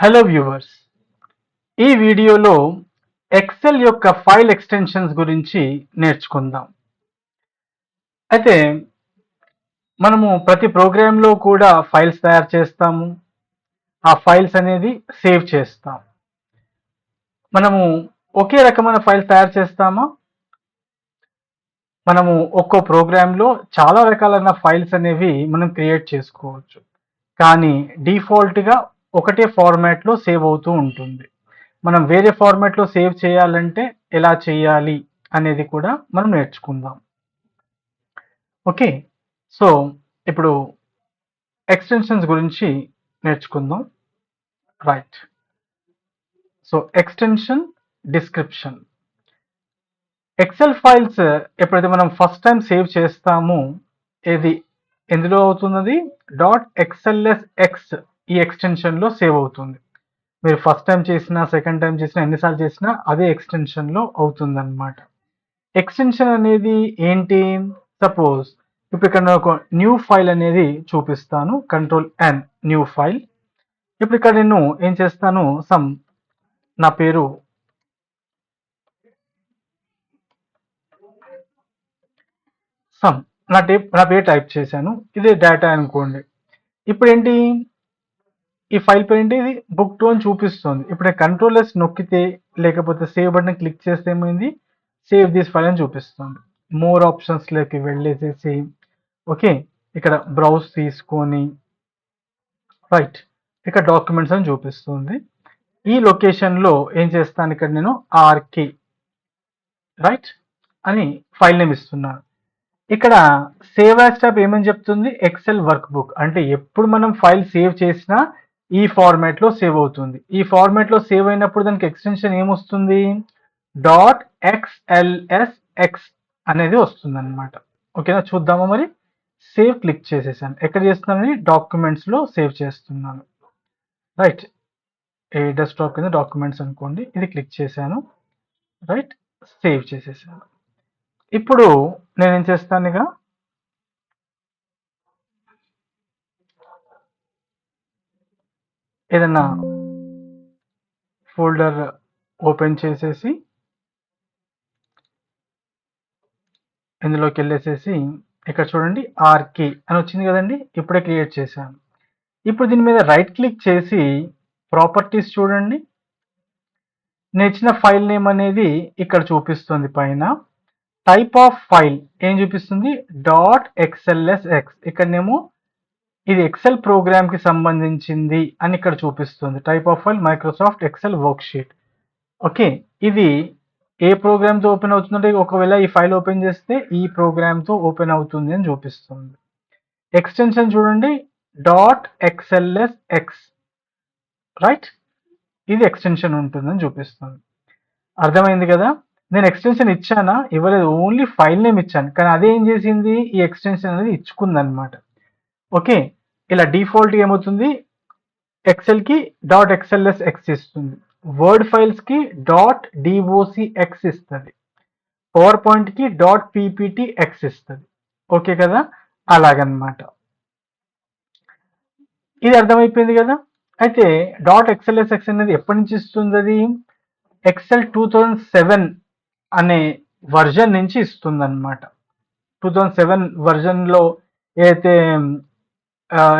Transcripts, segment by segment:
Hello viewers, ఈ వీడియోలో XL యొక్క ఫైల్ ఎక్స్టెన్షన్స్ గురించి నేర్చుకుందాం. అయితే మనము ప్రతి ప్రోగ్రాంలో కూడా ఫైల్స్ తయారు చేస్తాము. ఆ ఫైల్స్ అనేది సేవ్ చేస్తాం. మనము ఒకే రకమైన ఫైల్స్ తయారు చేస్తామా? మనము ఒక్కో ప్రోగ్రాంలో చాలా రకాలైన ఫైల్స్ అనేవి మనం క్రియేట్ చేసుకోవచ్చు. కానీ డిఫాల్ట్గా ఒకటే ఫార్మాట్లో సేవ్ అవుతూ ఉంటుంది. మనం వేరే ఫార్మాట్లో సేవ్ చేయాలంటే ఎలా చేయాలి అనేది కూడా మనం నేర్చుకుందాం. ఓకే, సో ఇప్పుడు ఎక్స్టెన్షన్స్ గురించి నేర్చుకుందాం. Right, so extension description. XL files ఎప్పుడైతే మనం ఫస్ట్ టైం సేవ్ చేస్తామో ఇది ఎందులో అవుతున్నది? .xlsx ఈ ఎక్స్టెన్షన్లో సేవ్ అవుతుంది. మీరు ఫస్ట్ టైం చేసినా సెకండ్ టైం చేసినా ఎన్నిసార్లు చేసినా అదే ఎక్స్టెన్షన్లో అవుతుందన్నమాట. ఎక్స్టెన్షన్ అనేది ఏంటి? సపోజ్ ఇప్పుడు ఇక్కడ నేను ఒక న్యూ ఫైల్ అనేది చూపిస్తాను. Ctrl+N new file. ఇప్పుడు ఇక్కడ నేను ఏం చేస్తాను, నా పేరు నా పేరు టైప్ చేశాను. ఇది డేటా అనుకోండి. ఇప్పుడు ఏంటి, ఈ ఫైల్ పేరు ఏంటి? ఇది book2 అని చూపిస్తుంది. ఇప్పుడు నేను Ctrl+S నొక్కితే లేకపోతే సేవ్ బటన్ క్లిక్ చేస్తే ఏమైంది? సేవ్ దిస్ ఫైల్ అని చూపిస్తుంది. మోర్ ఆప్షన్స్లోకి వెళ్ళేసేసి ఓకే, ఇక్కడ బ్రౌజ్ తీసుకొని రైట్, ఇక్కడ డాక్యుమెంట్స్ అని చూపిస్తుంది. ఈ లొకేషన్లో ఏం చేస్తాను, ఇక్కడ నేను ఆర్కే రైట్ అని ఫైల్ నేమ్ ఇస్తున్నాను. ఇక్కడ సేవ్ యాజ్ ట్యాబ్ ఏమని చెప్తుంది? Excel workbook. అంటే ఎప్పుడు మనం ఫైల్ సేవ్ చేసినా ఈ ఫార్మాట్లో సేవ్ అవుతుంది. ఈ ఫార్మాట్లో సేవ్ అయినప్పుడు దానికి ఎక్స్టెన్షన్ ఏమొస్తుంది? .xlsx అనేది వస్తుంది అనమాట. ఓకేనా, చూద్దామా మరి. సేవ్ క్లిక్ చేసేసాను. ఎక్కడ చేస్తున్నాను? డాక్యుమెంట్స్లో సేవ్ చేస్తున్నాను. రైట్, ఏ డెస్క్టాప్ కింద డాక్యుమెంట్స్ అనుకోండి, ఇది క్లిక్ చేశాను. రైట్, సేవ్ చేసేసాను. ఇప్పుడు నేనేం చేస్తాను, ఇక ఏదన్నా ఫోల్డర్ ఓపెన్ చేసేసి ఇందులోకి వెళ్ళేసేసి ఇక్కడ చూడండి ఆర్కే అని వచ్చింది కదండి, ఇప్పుడే క్రియేట్ చేశాను. ఇప్పుడు దీని మీద రైట్ క్లిక్ చేసి ప్రాపర్టీస్ చూడండి, నేను ఇచ్చిన ఫైల్ నేమ్ అనేది ఇక్కడ చూపిస్తుంది. పైన టైప్ ఆఫ్ ఫైల్ ఏం చూపిస్తుంది? .xlsx. ఇక్కడనేమో ఇది ఎక్సెల్ ప్రోగ్రామ్ కి సంబంధించింది అని ఇక్కడ చూపిస్తుంది. Type of file Microsoft Excel worksheet. Okay, ఇది ఏ ప్రోగ్రామ్తో ఓపెన్ అవుతుందంటే ఒకవేళ ఈ ఫైల్ ఓపెన్ చేస్తే ఈ ప్రోగ్రామ్తో ఓపెన్ అవుతుంది అని చూపిస్తుంది. ఎక్స్టెన్షన్ చూడండి .xlsx రైట్, ఇది ఎక్స్టెన్షన్ ఉంటుందని చూపిస్తుంది. అర్థమైంది కదా. నేను ఎక్స్టెన్షన్ ఇచ్చానా? ఇవ్వలేదు, ఓన్లీ ఫైల్ నేమ్ ఇచ్చాను. కానీ అదే ఏం చేసింది? ఈ ఎక్స్టెన్షన్ అనేది ఇచ్చుకుంది అనమాట. ఓకే, ఇలా డిఫాల్ట్ ఏమవుతుంది, ఎక్సెల్కి .xlsx ఇస్తుంది, వర్డ్ ఫైల్స్కి .docx ఇస్తుంది, పవర్ పాయింట్కి .pptx ఇస్తుంది. ఓకే కదా, అలాగనమాట. ఇది అర్థమైపోయింది కదా. అయితే .xlsx అనేది ఎప్పటి నుంచి ఇస్తుంది? అది ఎక్సెల్ 2007 అనే వర్జన్ నుంచి ఇస్తుంది అనమాట. 2007 వర్జన్లో ఏదైతే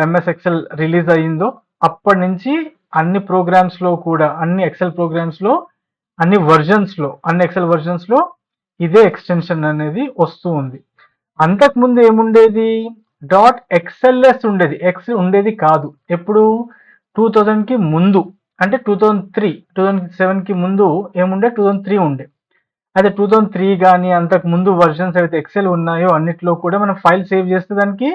ఎంఎస్ ఎక్సెల్ రిలీజ్ అయ్యిందో అప్పటి నుంచి అన్ని ప్రోగ్రామ్స్లో కూడా, అన్ని ఎక్సెల్ ప్రోగ్రామ్స్లో, అన్ని ఎక్సెల్ వర్జన్స్లో ఇదే ఎక్స్టెన్షన్ అనేది వస్తూ ఉంది. అంతకుముందు ఏముండేది? .xls ఉండేది, ఎక్స్ ఉండేది కాదు. ఎప్పుడు? 2000కి ముందు, అంటే 2007కి ముందు ఏముండే? 2003 ఉండే. అయితే 2003 కానీ అంతకు ముందు వర్జన్స్ అయితే ఎక్సెల్ ఉన్నాయో అన్నిట్లో కూడా మనం ఫైల్ సేవ్ చేస్తే దానికి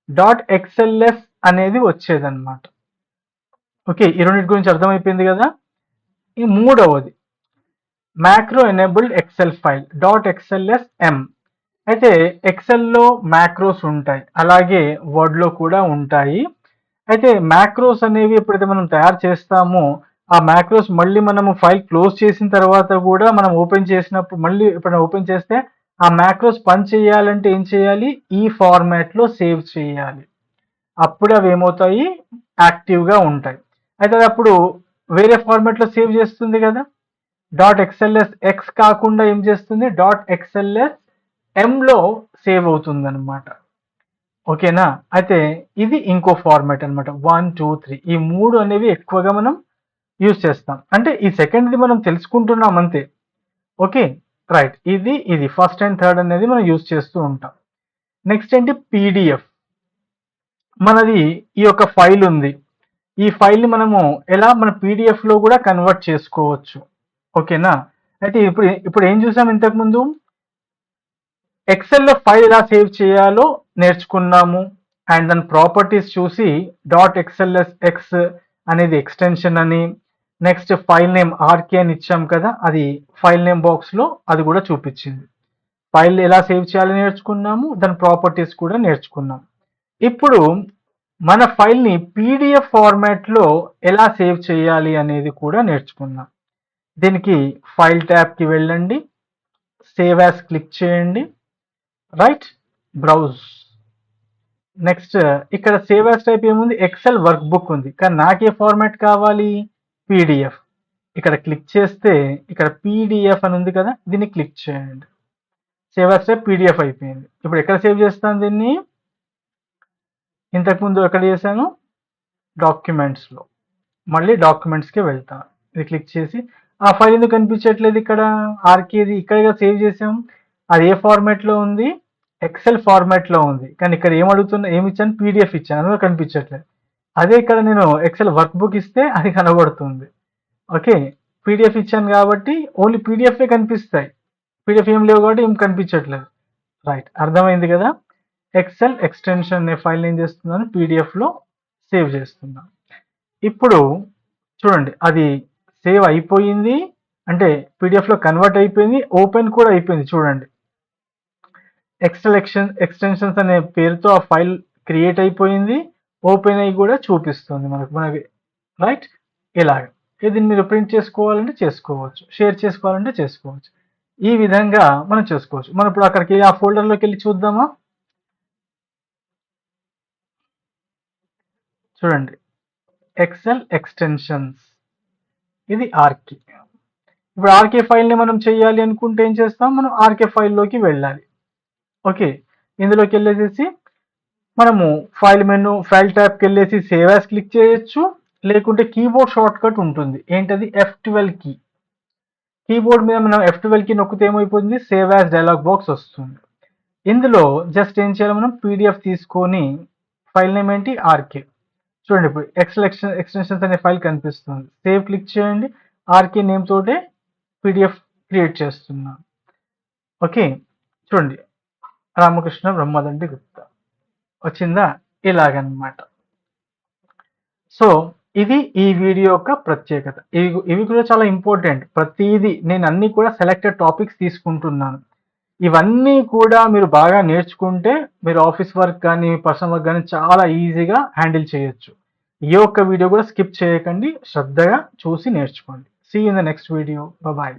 .xls అనేది వచ్చేదన్నమాట. ఓకే, ఈ రెండింటి గురించి అర్థమైపోయింది కదా. ఈ మూడవది macro enabled Excel file .xlsm. అయితే ఎక్సెల్లో మ్యాక్రోస్ ఉంటాయి, అలాగే వర్డ్లో కూడా ఉంటాయి. అయితే మ్యాక్రోస్ అనేవి ఎప్పుడైతే మనం తయారు చేస్తామో ఆ మ్యాక్రోస్ మళ్ళీ మనము ఫైల్ క్లోజ్ చేసిన తర్వాత కూడా మనం ఓపెన్ చేసినప్పుడు మళ్ళీ ఎప్పుడైనా ఓపెన్ చేస్తే ఆ మ్యాక్రోస్ పని చేయాలంటే ఏం చేయాలి? ఈ ఫార్మాట్లో సేవ్ చేయాలి. అప్పుడు అవి ఏమవుతాయి? యాక్టివ్గా ఉంటాయి. అయితే అప్పుడు వేరే ఫార్మాట్లో సేవ్ చేస్తుంది కదా. డాట్ ఎక్స్ఎల్ఎస్ ఎక్స్ కాకుండా ఏం చేస్తుంది, డాట్ ఎక్స్ఎల్ఎస్ ఎంలో సేవ్ అవుతుంది అనమాట. ఓకేనా. అయితే ఇది ఇంకో ఫార్మాట్ అనమాట. 1 2 3 ఈ 3 అనేవి ఎక్కువగా మనం యూజ్ చేస్తాం. అంటే ఈ సెకండ్ది మనం తెలుసుకుంటున్నాం అంతే. Okay right. ఇది ఫస్ట్ అండ్ థర్డ్ అనేది మనం యూజ్ చేస్తూ ఉంటాం. నెక్స్ట్ ఏంటి, పీడిఎఫ్. మనది ఈ యొక్క ఫైల్ ఉంది. ఈ ఫైల్ని మనము ఎలా మన పీడిఎఫ్లో కూడా కన్వర్ట్ చేసుకోవచ్చు. ఓకేనా. అయితే ఇప్పుడు ఏం చూసాం ఇంతకుముందు, ఎక్సెల్లో ఫైల్ ఎలా సేవ్ చేయాలో నేర్చుకున్నాము. అండ్ దాని ప్రాపర్టీస్ చూసి డాట్ ఎక్స్ఎల్ఎస్ ఎక్స్ అనేది ఎక్స్టెన్షన్ అని, నెక్స్ట్ ఫైల్ నేమ్ ఆర్కే అని ఇచ్చాం కదా, అది ఫైల్ నేమ్ బాక్స్లో అది కూడా చూపించింది. ఫైల్ ఎలా సేవ్ చేయాలో నేర్చుకున్నాము, దాని ప్రాపర్టీస్ కూడా నేర్చుకున్నాం. ఇప్పుడు మన ఫైల్ని పీడిఎఫ్ ఫార్మాట్లో ఎలా సేవ్ చేయాలి అనేది కూడా నేర్చుకున్నాం. దీనికి ఫైల్ ట్యాబ్కి వెళ్ళండి, సేవ్ యాజ్ క్లిక్ చేయండి, రైట్, బ్రౌజ్. నెక్స్ట్ ఇక్కడ సేవ్ యాజ్ టైప్ ఏముంది, ఎక్సెల్ వర్క్ బుక్ ఉంది, కానీ నాకే ఫార్మాట్ కావాలి, పీడిఎఫ్. ఇక్కడ క్లిక్ చేస్తే ఇక్కడ పీడిఎఫ్ అని ఉంది కదా, దీన్ని క్లిక్ చేయండి. సేవ్ యాజ్ టైప్ పీడిఎఫ్ అయిపోయింది. ఇప్పుడు ఎక్కడ సేవ్ చేస్తాను దీన్ని, ఇంతకుముందు ఎక్కడ చేశాను, డాక్యుమెంట్స్లో. మళ్ళీ డాక్యుమెంట్స్కి వెళ్తాను. ఇది క్లిక్ చేసి ఆ ఫైల్ ఎందుకు కనిపించట్లేదు, ఇక్కడ ఆర్కేది ఇక్కడ సేవ్ చేసాం, అది ఏ ఫార్మాట్లో ఉంది, ఎక్సెల్ ఫార్మాట్లో ఉంది. కానీ ఇక్కడ ఏమి ఇచ్చాను, పీడిఎఫ్ ఇచ్చాను, అందులో కనిపించట్లేదు. అదే ఇక్కడ నేను ఎక్సెల్ వర్క్ బుక్ ఇస్తే అది కనబడుతుంది. ఓకే, పీడిఎఫ్ ఇచ్చాను కాబట్టి ఓన్లీ పీడిఎఫే కనిపిస్తాయి, పీడిఎఫ్ ఏం లేవు కాబట్టి ఏం కనిపించట్లేదు. రైట్, అర్థమైంది కదా. ఎక్సెల్ ఎక్స్టెన్షన్ అనే ఫైల్ ఏం చేస్తున్నాను, పీడిఎఫ్లో సేవ్ చేస్తున్నాను. ఇప్పుడు చూడండి, అది సేవ్ అయిపోయింది, అంటే పీడిఎఫ్లో కన్వర్ట్ అయిపోయింది, ఓపెన్ కూడా అయిపోయింది. చూడండి, ఎక్సెల్ ఎక్స్టెన్షన్స్ అనే పేరుతో ఆ ఫైల్ క్రియేట్ అయిపోయింది, ఓపెన్ అయ్యి కూడా చూపిస్తుంది మనకి రైట్. ఇలాగ దీన్ని మీరు ప్రింట్ చేసుకోవాలంటే చేసుకోవచ్చు, షేర్ చేసుకోవాలంటే చేసుకోవచ్చు. ఈ విధంగా మనం చేసుకోవచ్చు. మనం ఇప్పుడు అక్కడికి ఆ ఫోల్డర్లోకి వెళ్ళి చూద్దామా. చూడండి, ఎక్సెల్ ఎక్స్టెన్షన్స్, ఇది ఆర్కే. ఇప్పుడు ఆర్కే ఫైల్ని మనం చేయాలి అనుకుంటే ఏం చేస్తాం, మనం ఆర్కే ఫైల్లోకి వెళ్ళాలి. ఓకే, ఇందులోకి వెళ్ళేసేసి మనము ఫైల్ మెనూ, ఫైల్ ట్యాబ్కి వెళ్ళేసి సేవ్ యాజ్ క్లిక్ చేయొచ్చు, లేకుంటే కీబోర్డ్ షార్ట్ కట్ ఉంటుంది, ఏంటది, F12 కీ. కీబోర్డ్ మీద మనం F12 కీ నొక్కితే ఏమైపోతుంది, సేవ్ యాజ్ డైలాగ్ బాక్స్ వస్తుంది. ఇందులో జస్ట్ ఏం చేయాలి, మనం పీడిఎఫ్ తీసుకొని, ఫైల్ నేమ్ ఏంటి, ఆర్కే. చూడండి, ఇప్పుడు ఎక్సెల్ ఎక్స్టెన్షన్స్ అనే ఫైల్ కనిపిస్తుంది, సేవ్ క్లిక్ చేయండి, ఆర్కే నేమ్ తోటే పీడిఎఫ్ క్రియేట్ చేస్తున్నాను. ఓకే, చూడండి, రామకృష్ణ బ్రహ్మదండి గుప్తా వచ్చిందా, ఇలాగనమాట. సో ఇది ఈ వీడియో యొక్క ప్రత్యేకత. ఇవి కూడా చాలా ఇంపార్టెంట్. ప్రతిదీ నేను అన్ని కూడా సెలెక్టెడ్ టాపిక్స్ తీసుకుంటున్నాను. ఇవన్నీ కూడా మీరు బాగా నేర్చుకుంటే మీరు ఆఫీస్ వర్క్ కానీ పర్సనల్ వర్క్ కానీ చాలా ఈజీగా హ్యాండిల్ చేయొచ్చు. ఈ ఒక్క వీడియో కూడా స్కిప్ చేయకండి, శ్రద్ధగా చూసి నేర్చుకోండి. See in the next video, bye.